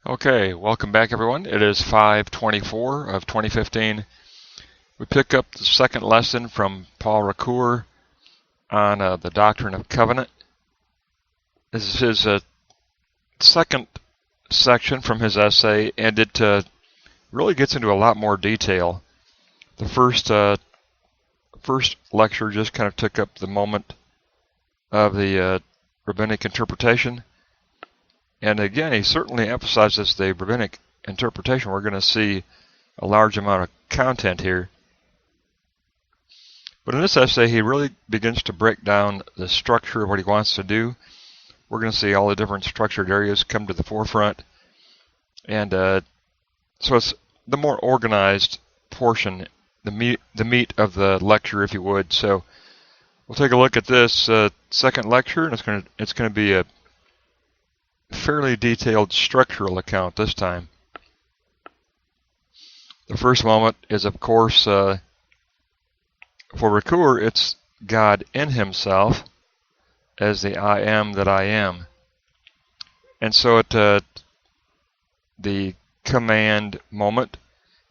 Okay, welcome back everyone. It is 5/24 of 2015. We pick up the second lesson from Paul Ricoeur on the doctrine of covenant. This is his second section from his essay, and it really gets into a lot more detail. The first lecture just kind of took up the moment of the rabbinic interpretation. And again, he certainly emphasizes the rabbinic interpretation. We're going to see a large amount of content here. But in this essay, he really begins to break down the structure of what he wants to do. We're going to see all the different structured areas come to the forefront. And so it's the more organized portion, the meat of the lecture, if you would. So we'll take a look at this second lecture, and it's going to be a fairly detailed structural account this time. The first moment is, of course, for Ricoeur, it's God in himself as the I am that I am. And so the command moment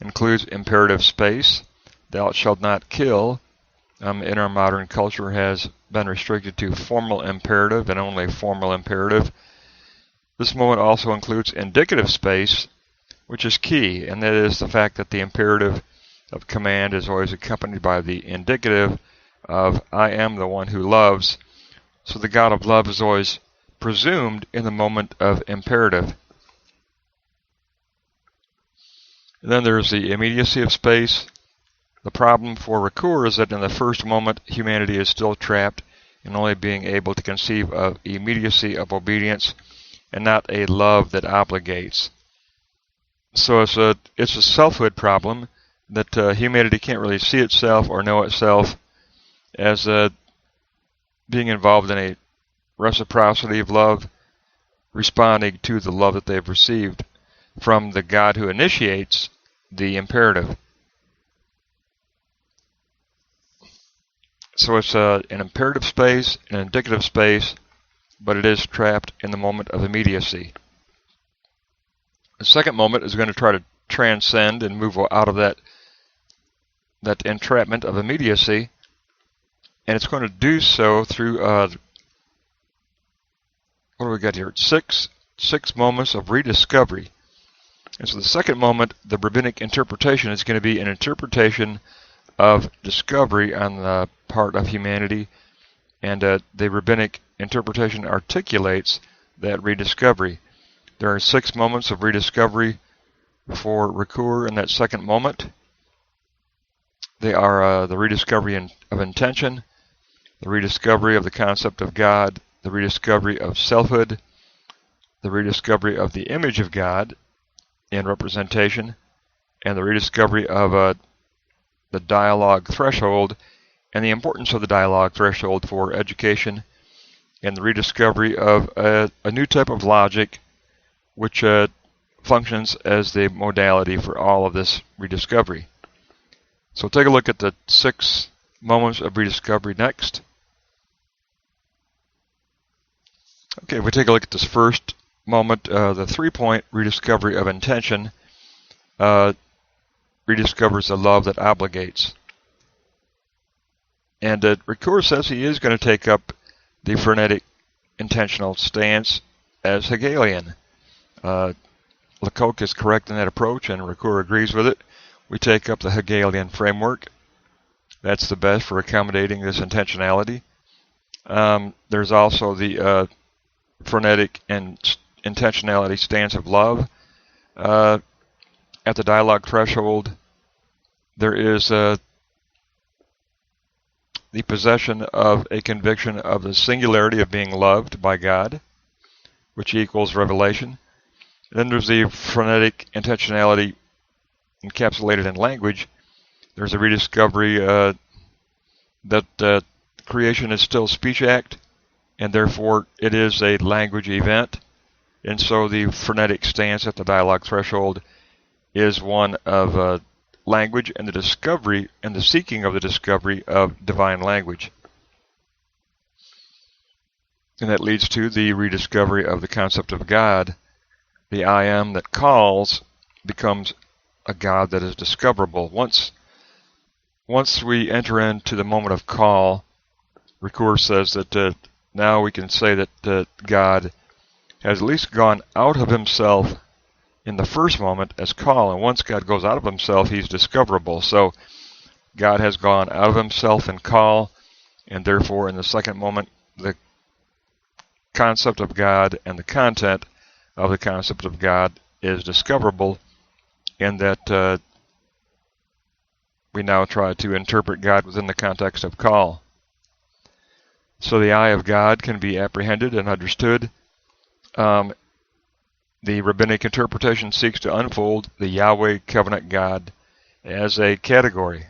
includes imperative space. Thou shalt not kill, in our modern culture, has been restricted to formal imperative and only formal imperative. This moment also includes indicative space, which is key, and that is the fact that the imperative of command is always accompanied by the indicative of I am the one who loves. So the God of love is always presumed in the moment of imperative. And then there's the immediacy of space. The problem for Ricoeur is that in the first moment, humanity is still trapped in only being able to conceive of immediacy of obedience and not a love that obligates. So it's a selfhood problem that humanity can't really see itself or know itself as being involved in a reciprocity of love, responding to the love that they've received from the God who initiates the imperative. So it's an imperative space, an indicative space, but it is trapped in the moment of immediacy. The second moment is going to try to transcend and move out of that entrapment of immediacy, and it's going to do so through what do we got here? Six moments of rediscovery. And so the second moment, the rabbinic interpretation, is going to be an interpretation of discovery on the part of humanity, and the rabbinic interpretation articulates that rediscovery. There are 6 moments of rediscovery for Ricoeur in that second moment. They are the rediscovery of intention, the rediscovery of the concept of God, the rediscovery of selfhood, the rediscovery of the image of God in representation, and the rediscovery of the dialogue threshold and the importance of the dialogue threshold for education, and the rediscovery of a new type of logic which functions as the modality for all of this rediscovery. So take a look at the 6 moments of rediscovery next. Okay, if we take a look at this first moment, the 3-point rediscovery of intention rediscovers the love that obligates. And Ricoeur says he is going to take up the frenetic intentional stance as Hegelian. Lacocque is correct in that approach, and Ricoeur agrees with it. We take up the Hegelian framework. That's the best for accommodating this intentionality. There's also the frenetic and intentionality stance of love. At the dialogue threshold, there is the possession of a conviction of the singularity of being loved by God, which equals revelation. Then there's the frenetic intentionality encapsulated in language. There's a rediscovery that creation is still speech act, and therefore it is a language event. And so the frenetic stance at the dialogue threshold is one of language and the discovery and the seeking of the discovery of divine language. And that leads to the rediscovery of the concept of God the I am that calls becomes a God that is discoverable. Once we enter into the moment of call, Ricoeur says that now we can say that God has at least gone out of himself in the first moment as call, and once God goes out of himself, he's discoverable. So God has gone out of himself in call, and therefore in the second moment, the concept of God and the content of the concept of God is discoverable, in that we now try to interpret God within the context of call. So the I of God can be apprehended and understood. The rabbinic interpretation seeks to unfold the Yahweh covenant God as a category.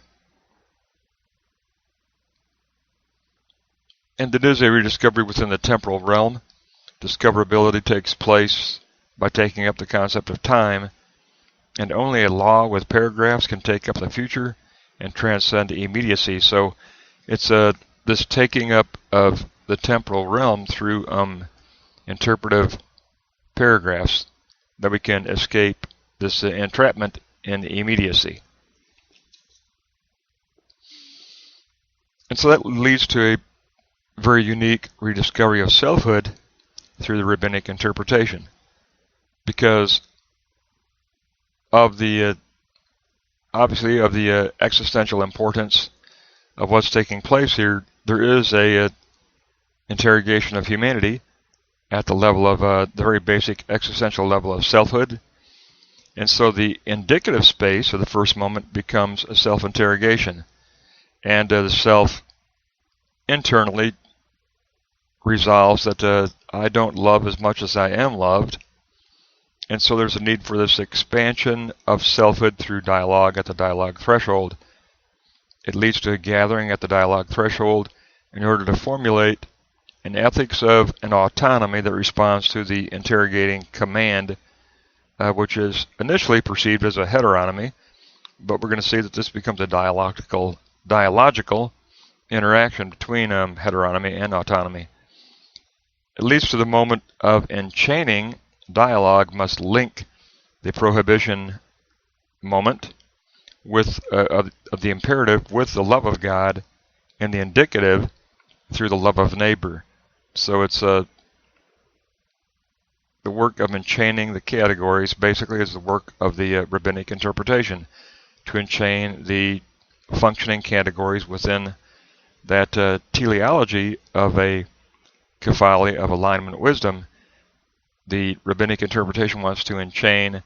And it is a rediscovery within the temporal realm. Discoverability takes place by taking up the concept of time, and only a law with paragraphs can take up the future and transcend immediacy. So it's this taking up of the temporal realm through interpretive paragraphs that we can escape this entrapment in immediacy. And so that leads to a very unique rediscovery of selfhood through the rabbinic interpretation. Because of the obviously of the existential importance of what's taking place here, there is a interrogation of humanity at the level of the very basic existential level of selfhood. And so the indicative space of the first moment becomes a self-interrogation. And the self internally resolves that I don't love as much as I am loved. And so there's a need for this expansion of selfhood through dialogue at the dialogue threshold. It leads to a gathering at the dialogue threshold in order to formulate an ethics of an autonomy that responds to the interrogating command, which is initially perceived as a heteronomy, but we're going to see that this becomes a dialogical interaction between heteronomy and autonomy. It leads to the moment of enchaining. Dialogue must link the prohibition moment with of the imperative with the love of God, and the indicative through the love of neighbor. So it's the work of enchaining the categories basically is the work of the rabbinic interpretation, to enchain the functioning categories within that teleology of a kephali of alignment wisdom. The rabbinic interpretation wants to enchain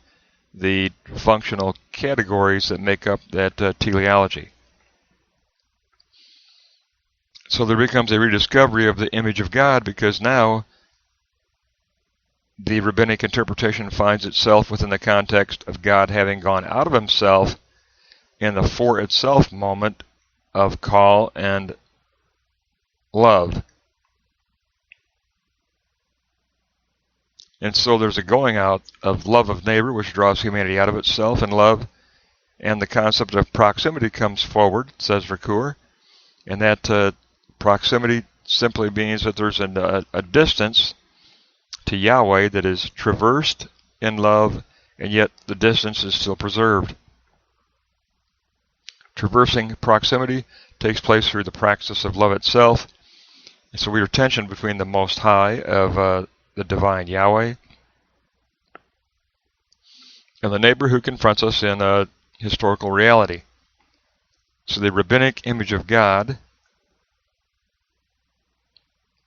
the functional categories that make up that teleology. So there becomes a rediscovery of the image of God, because now the rabbinic interpretation finds itself within the context of God having gone out of himself in the for itself moment of call and love. And so there's a going out of love of neighbor, which draws humanity out of itself and love, and the concept of proximity comes forward, says Ricoeur, and that proximity simply means that there's a distance to Yahweh that is traversed in love, and yet the distance is still preserved. Traversing proximity takes place through the practice of love itself, and so we are tension between the Most High of the divine Yahweh and the neighbor who confronts us in historical reality. So the rabbinic image of God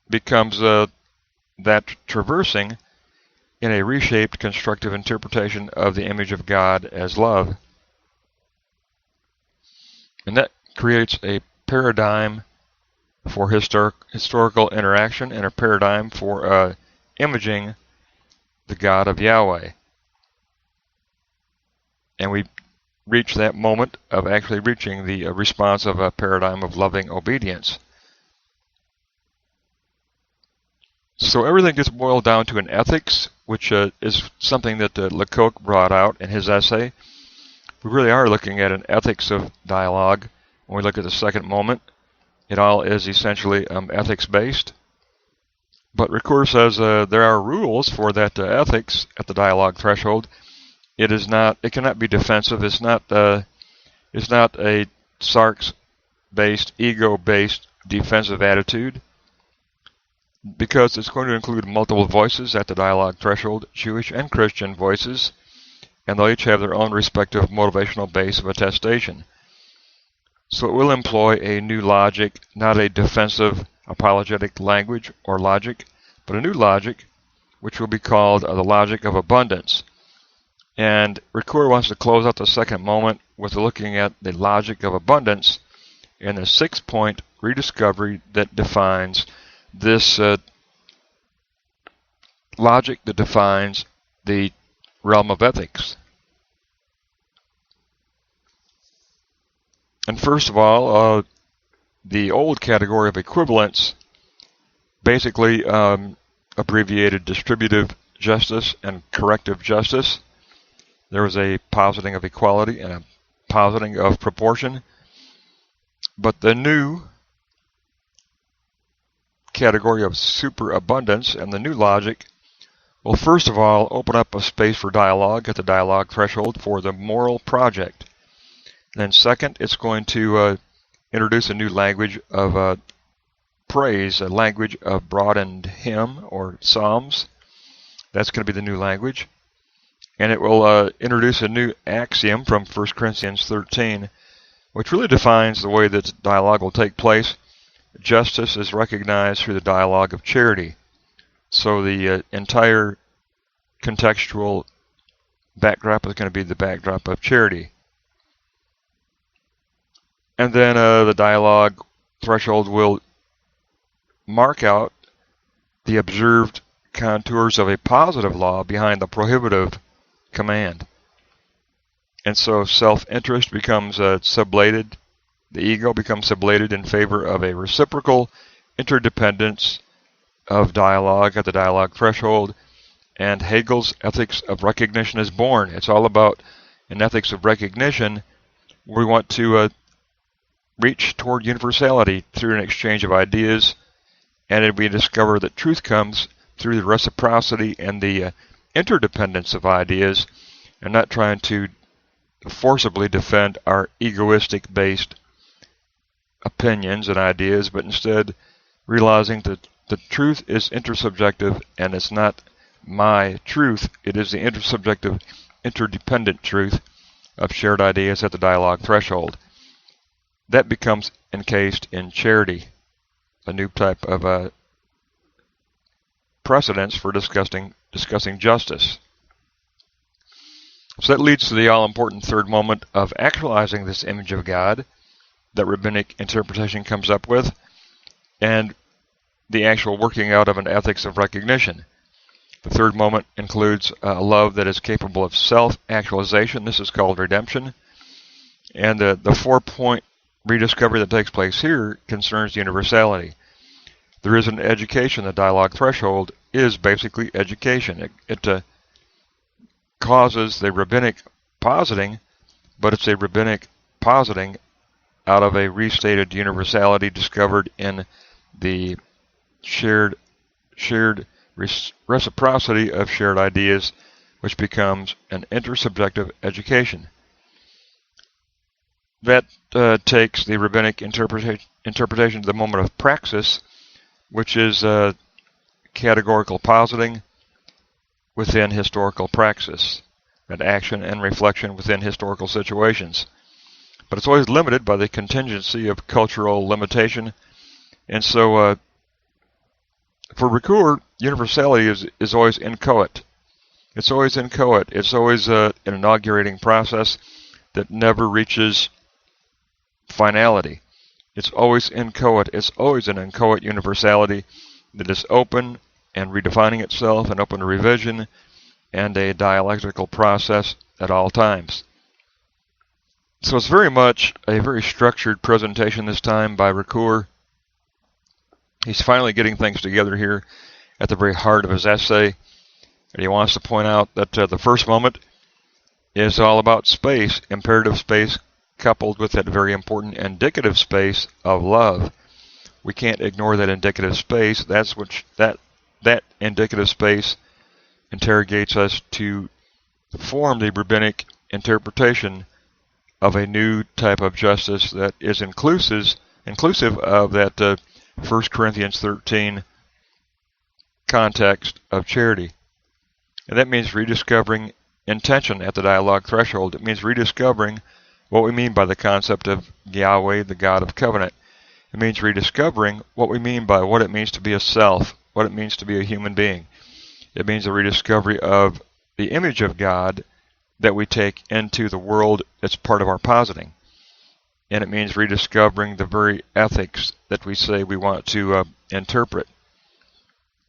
becomes that traversing in a reshaped constructive interpretation of the image of God as love. And that creates a paradigm for historical interaction and a paradigm for imaging the God of Yahweh. And we reach that moment of actually reaching the response of a paradigm of loving obedience. So everything gets boiled down to an ethics, which is something that Lacocque brought out in his essay. We really are looking at an ethics of dialogue when we look at the second moment. It all is essentially ethics-based. But Ricoeur says there are rules for that ethics at the dialogue threshold. It is not. It cannot be defensive. It's not a sarx-based, ego-based defensive attitude, because it's going to include multiple voices at the dialogue threshold, Jewish and Christian voices, and they'll each have their own respective motivational base of attestation. So it will employ a new logic, not a defensive apologetic language or logic, but a new logic, which will be called the logic of abundance. And Ricoeur wants to close out the second moment with looking at the logic of abundance and the 6-point rediscovery that defines this logic that defines the realm of ethics. And first of all, the old category of equivalence, basically abbreviated distributive justice and corrective justice. There was a positing of equality and a positing of proportion. But the new category of superabundance and the new logic will first of all open up a space for dialogue at the dialogue threshold for the moral project. And then second, it's going to introduce a new language of praise, a language of broadened hymn or psalms. That's going to be the new language. And it will introduce a new axiom from 1 Corinthians 13, which really defines the way that dialogue will take place. Justice is recognized through the dialogue of charity. So the entire contextual backdrop is going to be the backdrop of charity. And then the dialogue threshold will mark out the observed contours of a positive law behind the prohibitive command. And so self-interest becomes sublated, the ego becomes sublated in favor of a reciprocal interdependence of dialogue at the dialogue threshold, and Hegel's ethics of recognition is born. It's all about an ethics of recognition. We want to reach toward universality through an exchange of ideas, and we discover that truth comes through the reciprocity and the interdependence of ideas, and not trying to forcibly defend our egoistic-based opinions and ideas, but instead realizing that the truth is intersubjective, and it's not my truth. It is the intersubjective, interdependent truth of shared ideas at the dialogue threshold. That becomes encased in charity, a new type of precedence for discussing justice. So that leads to the all-important third moment of actualizing this image of God that rabbinic interpretation comes up with, and the actual working out of an ethics of recognition. The third moment includes a love that is capable of self-actualization. This is called redemption. And the 4-point rediscovery that takes place here concerns universality. There is an education. The dialogue threshold is basically education. It causes the rabbinic positing, but it's a rabbinic positing out of a restated universality discovered in the shared reciprocity of shared ideas, which becomes an intersubjective education. That takes the rabbinic interpretation to the moment of praxis, which is categorical positing within historical praxis, and action and reflection within historical situations. But it's always limited by the contingency of cultural limitation. And so for Ricoeur, universality is always inchoate. It's always inchoate. It's always an inaugurating process that never reaches finality. It's always inchoate. It's always an inchoate universality that is open and redefining itself and open to revision and a dialectical process at all times. So it's very much a very structured presentation this time by Ricoeur. He's finally getting things together here at the very heart of his essay. And he wants to point out that the first moment is all about space, imperative space, coupled with that very important indicative space of love. We can't ignore that indicative space. That that indicative space interrogates us to form the rabbinic interpretation of a new type of justice that is inclusive of that 1 Corinthians 13 context of charity. And that means rediscovering intention at the dialogue threshold. It means rediscovering what we mean by the concept of Yahweh, the God of covenant. It means rediscovering what we mean by what it means to be a self, what it means to be a human being. It means a rediscovery of the image of God that we take into the world that's part of our positing. And it means rediscovering the very ethics that we say we want to interpret.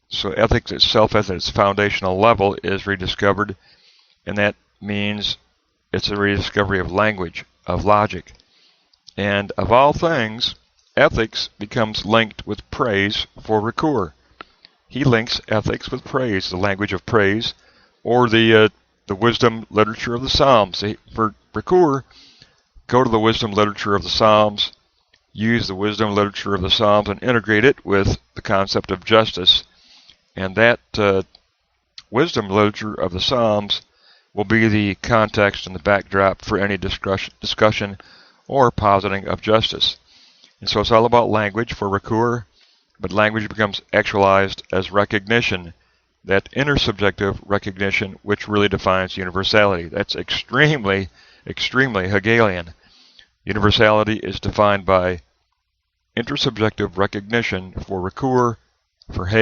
So ethics itself at its foundational level is rediscovered, and that means it's a rediscovery of language, of logic. And of all things, ethics becomes linked with praise for Ricoeur. He links ethics with praise, the language of praise, or the wisdom literature of the Psalms. For Ricoeur, go to the wisdom literature of the Psalms, use the wisdom literature of the Psalms and integrate it with the concept of justice. And that wisdom literature of the Psalms will be the context and the backdrop for any discussion or positing of justice. And so it's all about language for Ricoeur, but language becomes actualized as recognition, that intersubjective recognition which really defines universality. That's extremely, extremely Hegelian. Universality is defined by intersubjective recognition for Ricoeur, for Hegel,